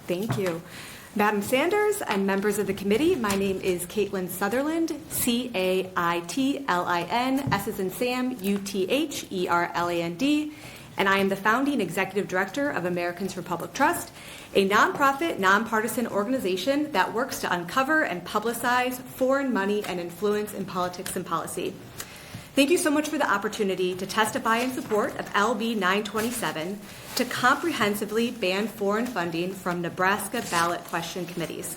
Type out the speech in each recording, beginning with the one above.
Thank you. Madam Sanders and members of the committee, my name is Caitlin Sutherland, Caitlin, S as in Sam, Utherland, and I am the founding executive director of Americans for Public Trust, a nonprofit, nonpartisan organization that works to uncover and publicize foreign money and influence in politics and policy. Thank you so much for the opportunity to testify in support of LB 927 to comprehensively ban foreign funding from Nebraska ballot question committees.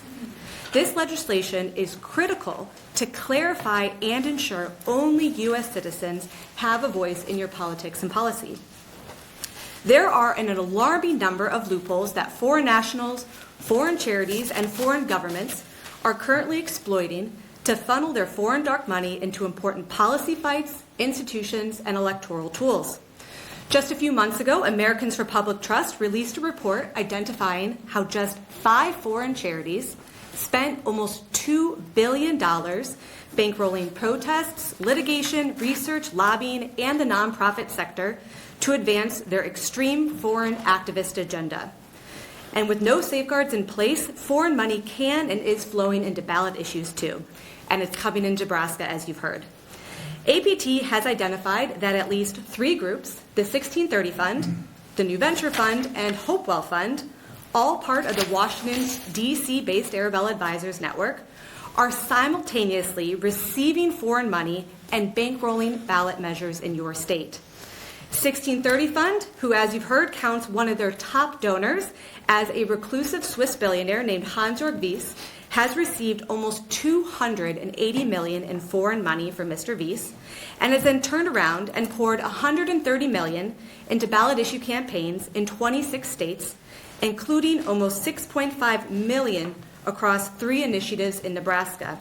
This legislation is critical to clarify and ensure only U.S. citizens have a voice in your politics and policy. There are an alarming number of loopholes that foreign nationals, foreign charities, and foreign governments are currently exploiting to funnel their foreign dark money into important policy fights, institutions, and electoral tools. Just a few months ago, Americans for Public Trust released a report identifying how just 5 foreign charities spent almost $2 billion bankrolling protests, litigation, research, lobbying, and the nonprofit sector to advance their extreme foreign activist agenda. And with no safeguards in place, foreign money can and is flowing into ballot issues too. And it's coming in Nebraska, as you've heard. APT has identified that at least 3 groups, the 1630 Fund, the New Venture Fund, and Hopewell Fund, all part of the Washington, D.C.-based Arabella Advisors Network, are simultaneously receiving foreign money and bankrolling ballot measures in your state. 1630 Fund, who, as you've heard, counts one of their top donors as a reclusive Swiss billionaire named Hans-Jörg Wyss, has received almost $280 million in foreign money from Mr. Wyss, and has then turned around and poured $130 million into ballot issue campaigns in 26 states, including almost $6.5 million across 3 initiatives in Nebraska.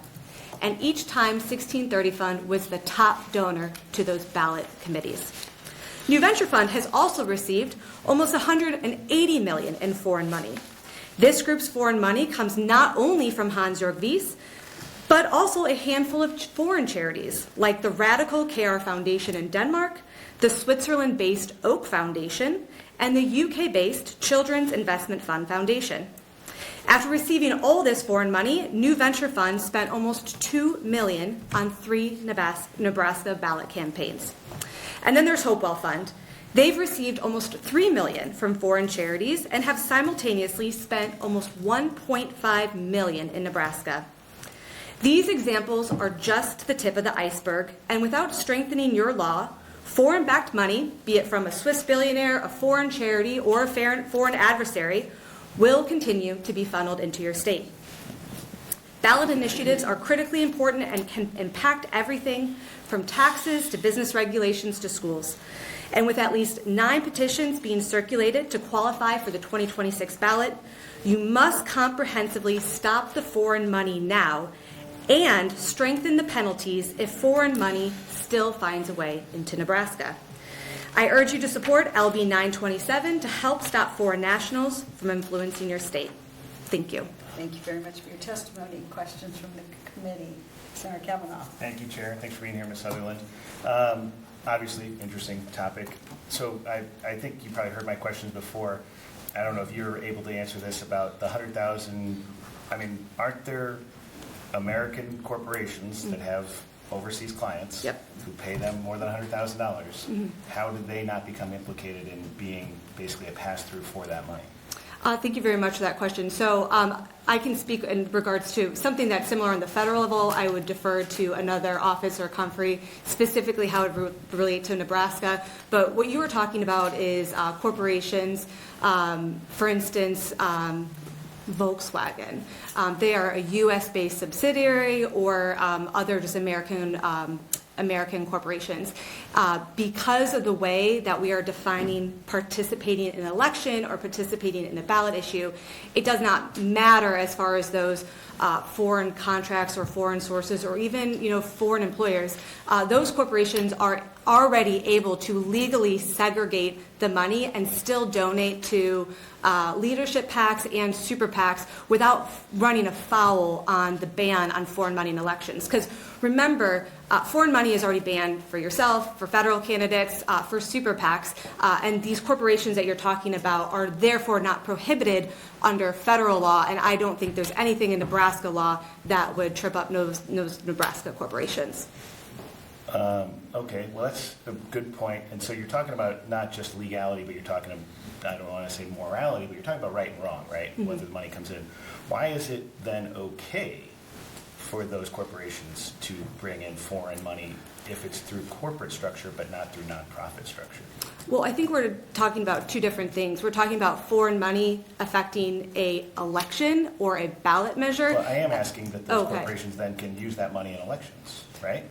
And each time 1630 Fund was the top donor to those ballot committees. New Venture Fund has also received almost $180 million in foreign money. This group's foreign money comes not only from Hans-Jörg Wyss, but also a handful of foreign charities like the Radical KR Foundation in Denmark, the Switzerland-based Oak Foundation, and the UK-based Children's Investment Fund Foundation. After receiving all this foreign money, New Venture Fund spent almost $2 million on 3 Nebraska ballot campaigns. And then there's Hopewell Fund. They've received almost $3 million from foreign charities and have simultaneously spent almost $1.5 million in Nebraska. These examples are just the tip of the iceberg, and without strengthening your law, foreign-backed money, be it from a Swiss billionaire, a foreign charity, or a foreign adversary, will continue to be funneled into your state. Ballot initiatives are critically important and can impact everything from taxes to business regulations to schools. And with at least 9 petitions being circulated to qualify for the 2026 ballot, you must comprehensively stop the foreign money now and strengthen the penalties if foreign money still finds a way into Nebraska. I urge you to support LB 927 to help stop foreign nationals from influencing your state. Thank you. Thank you very much for your testimony. Questions from the committee. Senator Kavanaugh. Thank you, Chair. Thanks for being here, Ms. Sutherland. Obviously, interesting topic. So I think you probably heard my questions before. I don't know if you're able to answer this about the 100,000. I mean, aren't there American corporations that have overseas clients who pay them more than $100,000? How did they not become implicated in being basically a pass-through for that money? Thank you very much for that question. So I can speak in regards to something that's similar on the federal level. I would defer to another office or comfrey, specifically how it would relate to Nebraska. But what you were talking about is corporations, for instance, Volkswagen. They are a U.S.-based subsidiary or other just American corporations. Because of the way that we are defining participating in an election or participating in a ballot issue, it does not matter as far as those foreign contracts or foreign sources or even foreign employers. Those corporations are already able to legally segregate the money and still donate to leadership PACs and super PACs without running afoul on the ban on foreign money in elections. Because remember, foreign money is already banned for yourself, for federal candidates, for super PACs, and these corporations that you're talking about are therefore not prohibited under federal law, and I don't think there's anything in Nebraska law that would trip up those Nebraska corporations. Okay, well, that's a good point. And so you're talking about not just legality, but you're talking, I don't want to say morality, but you're talking about right and wrong, right? Mm-hmm. Whether the money comes in. Why is it then okay for those corporations to bring in foreign money if it's through corporate structure but not through nonprofit structure? Well, I think we're talking about two different things. We're talking about foreign money affecting a election or a ballot measure. Well, I am asking that those corporations then can use that money in elections, right?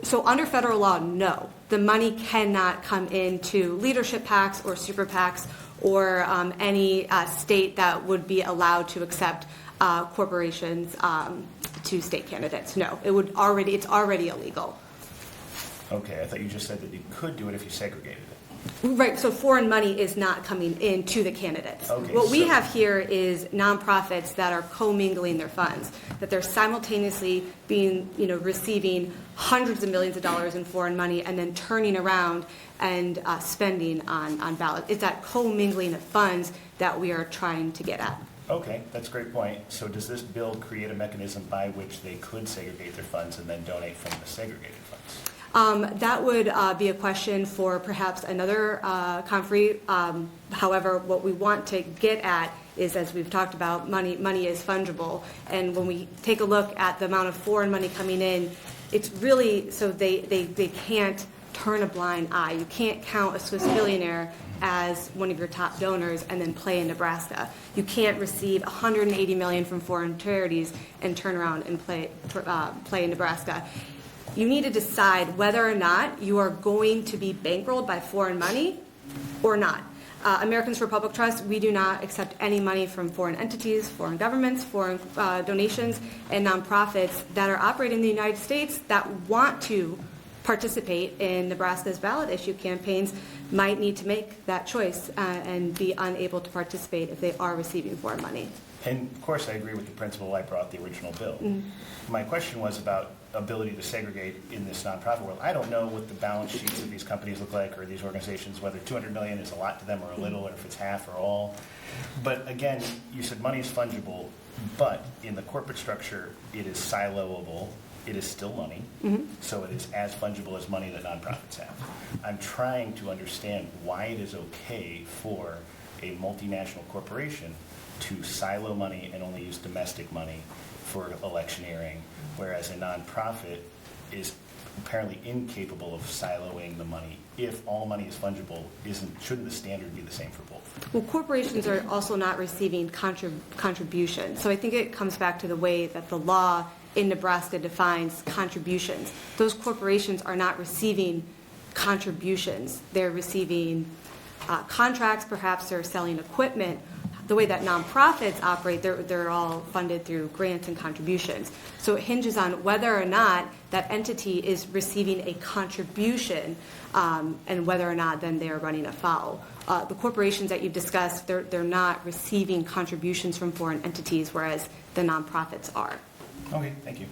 So under federal law, no. The money cannot come into leadership PACs or super PACs or any state that would be allowed to accept corporations to state candidates. No, it's already illegal. Okay, I thought you just said that you could do it if you segregated it. Right, so foreign money is not coming into the candidates. Okay, what we have here is nonprofits that are commingling their funds, that they're simultaneously receiving hundreds of millions of dollars in foreign money and then turning around and spending on ballots. It's that commingling of funds that we are trying to get at. Okay, that's a great point. So does this bill create a mechanism by which they could segregate their funds and then donate from the segregated funds? That would be a question for perhaps another conferee. However, what we want to get at is, as we've talked about, money is fungible. And when we take a look at the amount of foreign money coming in, it's really so they can't turn a blind eye. You can't count a Swiss billionaire as one of your top donors and then play in Nebraska. You can't receive $180 million from foreign charities and turn around and play in Nebraska. You need to decide whether or not you are going to be bankrolled by foreign money or not. Americans for Public Trust, we do not accept any money from foreign entities, foreign governments, foreign donations, and nonprofits that are operating in the United States that want to participate in Nebraska's ballot issue campaigns might need to make that choice and be unable to participate if they are receiving foreign money. And of course I agree with the principle I brought the original bill. Mm-hmm. My question was about ability to segregate in this nonprofit world. I don't know what the balance sheets of these companies look like or these organizations, whether $200 million is a lot to them or a little, or if it's half or all. But again, you said money is fungible, but in the corporate structure, it is siloable. It is still money, so it is as fungible as money that nonprofits have. I'm trying to understand why it is okay for a multinational corporation to silo money and only use domestic money for electioneering, whereas a nonprofit is apparently incapable of siloing the money. If all money is fungible, shouldn't the standard be the same for both? Well, corporations are also not receiving contributions. So I think it comes back to the way that the law in Nebraska defines contributions. Those corporations are not receiving contributions. They're receiving contracts, perhaps they're selling equipment. The way that nonprofits operate, they're all funded through grants and contributions. So it hinges on whether or not that entity is receiving a contribution and whether or not then they're running afoul. The corporations that you've discussed, they're not receiving contributions from foreign entities, whereas the nonprofits are. Okay, thank you.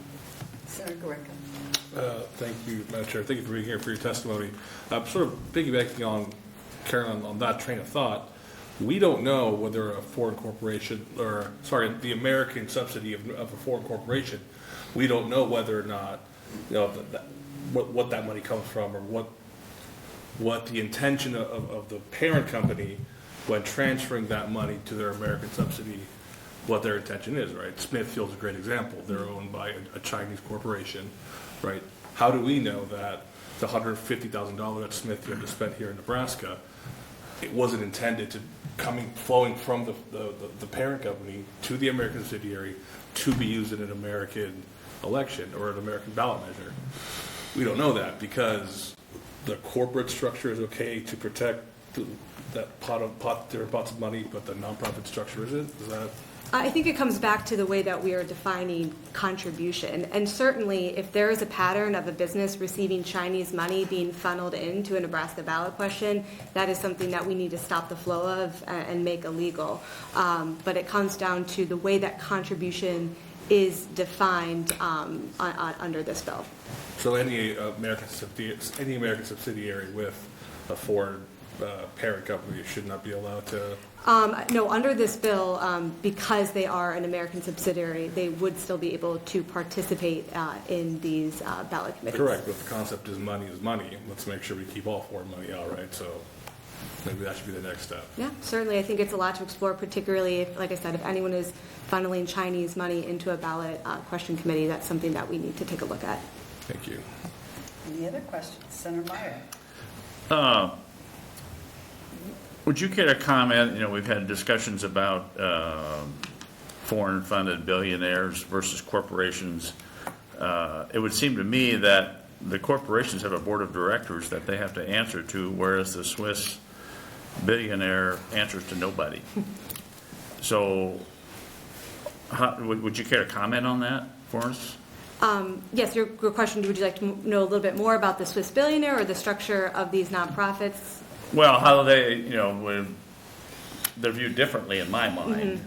Senator Goreka. Thank you, Madam Chair. Thank you for being here for your testimony. Sort of piggybacking on Karen on that train of thought, we don't know whether a foreign corporation, the American subsidy of a foreign corporation, we don't know whether or not, what that money comes from, or what the intention of the parent company when transferring that money to their American subsidy, what their intention is, right? Smithfield's a great example. They're owned by a Chinese corporation, right? How do we know that the $150,000 that Smithfield has spent here in Nebraska, it wasn't intended to flowing from the parent company to the American subsidiary to be used in an American election or an American ballot measure? We don't know that because the corporate structure is okay to protect that different pots of money, but the nonprofit structure isn't. Is that? I think it comes back to the way that we are defining contribution. And certainly, if there is a pattern of a business receiving Chinese money being funneled into a Nebraska ballot question, that is something that we need to stop the flow of and make illegal. But it comes down to the way that contribution is defined under this bill. So any American subsidiary with a foreign parent company should not be allowed to. No, under this bill, because they are an American subsidiary, they would still be able to participate in these ballot committees. Correct, but the concept is money. Let's make sure we keep all foreign money out, right? So maybe that should be the next step. Yeah, certainly. I think it's a lot to explore, particularly if, like I said, if anyone is funneling Chinese money into a ballot question committee, that's something that we need to take a look at. Thank you. Any other questions? Senator Meyer. Would you care to comment, we've had discussions about foreign-funded billionaires versus corporations. It would seem to me that the corporations have a board of directors that they have to answer to, whereas the Swiss billionaire answers to nobody. So would you care to comment on that for us? Yes, your question, would you like to know a little bit more about the Swiss billionaire or the structure of these nonprofits? Well, how they, they're viewed differently in my mind,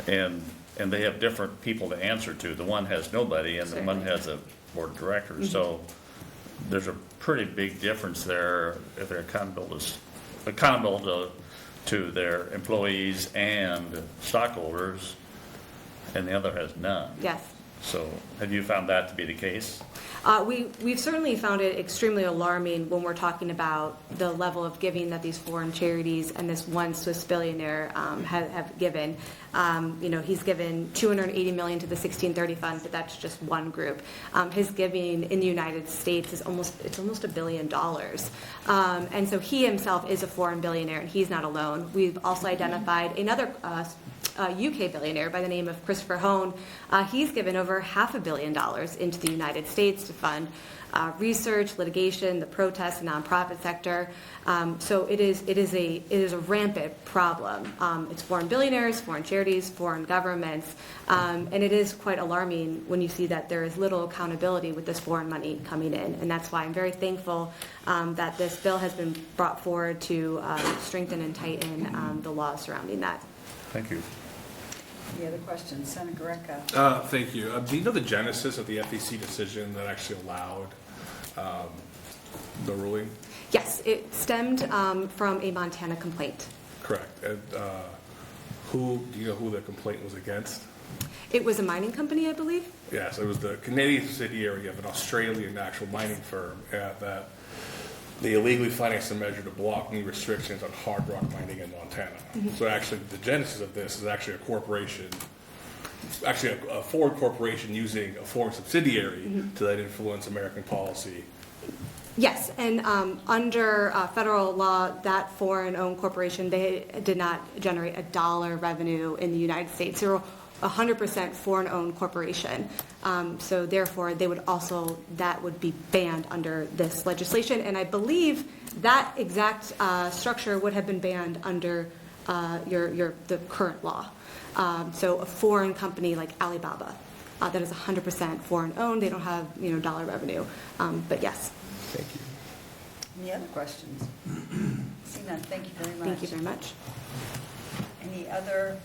and they have different people to answer to. The one has nobody, and the one has a board of directors. So there's a pretty big difference there if they're accountable to their employees and stockholders, and the other has none. Yes. So have you found that to be the case? We've certainly found it extremely alarming when we're talking about the level of giving that these foreign charities and this one Swiss billionaire have given. He's given $280 million to the 1630 Fund, but that's just one group. His giving in the United States is almost $1 billion. And so he himself is a foreign billionaire, and he's not alone. We've also identified another UK billionaire by the name of Christopher Hone. He's given over $500 million into the United States to fund research, litigation, the protest, and nonprofit sector. So it is a rampant problem. It's foreign billionaires, foreign charities, foreign governments, and it is quite alarming when you see that there is little accountability with this foreign money coming in. And that's why I'm very thankful that this bill has been brought forward to strengthen and tighten the laws surrounding that. Thank you. Any other questions? Senator Greco. Thank you. Do you know the genesis of the FEC decision that actually allowed the ruling? Yes, it stemmed from a Montana complaint. Correct. And do you know who the complaint was against? It was a mining company, I believe. Yes, it was the Canadian subsidiary of an Australian actual mining firm that they illegally financed a measure to block new restrictions on hard rock mining in Montana. So actually, the genesis of this is actually a corporation, actually a foreign corporation using a foreign subsidiary to then influence American policy. Yes, and under federal law, that foreign-owned corporation, they did not generate $1 revenue in the United States. They were 100% foreign-owned corporation. So therefore, that would be banned under this legislation. And I believe that exact structure would have been banned under the current law. So a foreign company like Alibaba, that is 100% foreign-owned. They don't have dollar revenue. But yes. Thank you. Any other questions? Seeing none, thank you very much. Thank you very much. Any other